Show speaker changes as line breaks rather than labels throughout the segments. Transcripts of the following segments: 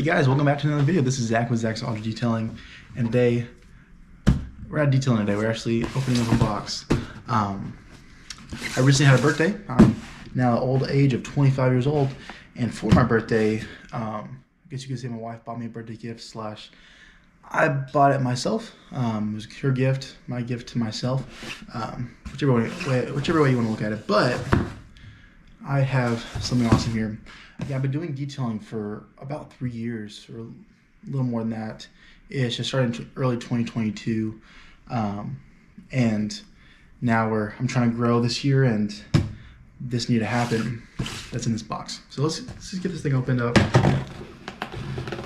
Hey guys, welcome back to another video. This is Zach with Zach's Auto Detailing, and today we're not detailing today. We're actually opening up a box. I recently had a birthday. I'm now the old age of 25 years old, and for my birthday, I guess you could say my wife bought me a birthday gift slash I bought it myself. It was her gift, my gift to myself, whichever way you want to look at it. But I have something awesome here. Yeah, I've been doing detailing for about 3 years, or a little more than that ish. I started in early 2022, and now I'm trying to grow this year, and this needed to happen. That's in this box. So let's just get this thing opened up.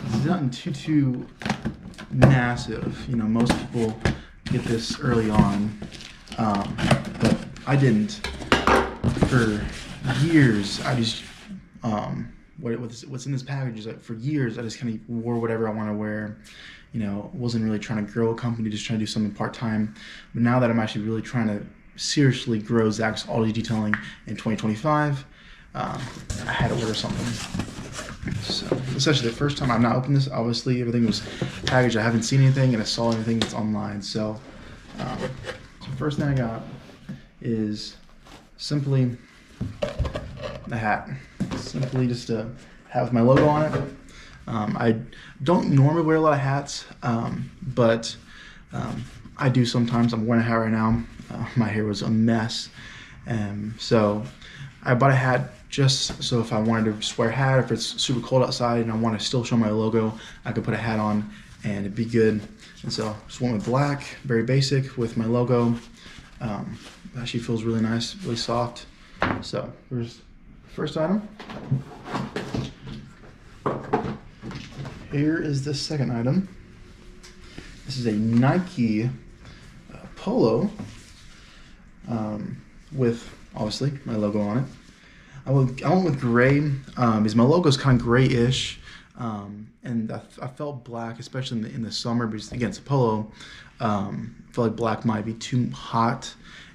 It's not too massive. You know, most people get this early on, but I didn't. For years, I just what's in this package is like for years I just kind of wore whatever I want to wear. You know, wasn't really trying to grow a company, just trying to do something part-time. But now that I'm actually really trying to seriously grow Zach's Auto Detailing in 2025, I had to order something. So essentially the first time I've not opened this, obviously everything was packaged. I haven't seen anything, and I saw everything that's online. So the first thing I got is simply the hat. Simply just a hat with my logo on it. I don't normally wear a lot of hats, but I do sometimes. I'm wearing a hat right now. My hair was a mess, so I bought a hat just so if I wanted to just wear a hat, if it's super cold outside and I want to still show my logo, I could put a hat on and it'd be good. And so just went with black, very basic with my logo. Actually feels really nice, really soft. So here's the first item. Here is the second item. This is a Nike polo with obviously my logo on it. I went with gray because my logo is kind of grayish, and I felt black, especially in the summer, because again it's a polo. I felt like black might be too hot,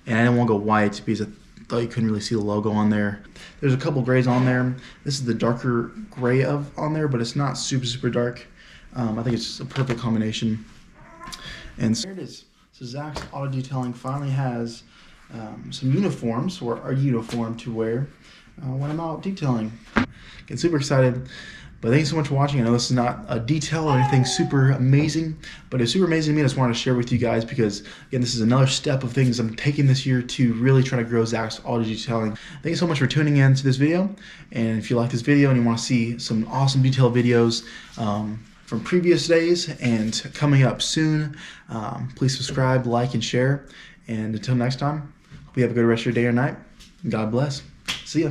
and I didn't want to go white because I thought you couldn't really see the logo on there. There's a couple grays on there. This is the darker gray on there, but it's not super dark. I think it's just a perfect combination. And so here it is. So Zach's Auto Detailing finally has some uniforms, or a uniform to wear when I'm out detailing. Get super excited. But thank you so much for watching. I know this is not a detail or anything super amazing, but it's super amazing to me. I just wanted to share with you guys because, again, this is another step of things I'm taking this year to really try to grow Zach's Auto Detailing. Thank you so much for tuning in to this video. And if you like this video and you want to see some awesome detail videos from previous days and coming up soon, please subscribe, like, and share. And until next time, hope you have a good rest of your day or night. God bless. See ya.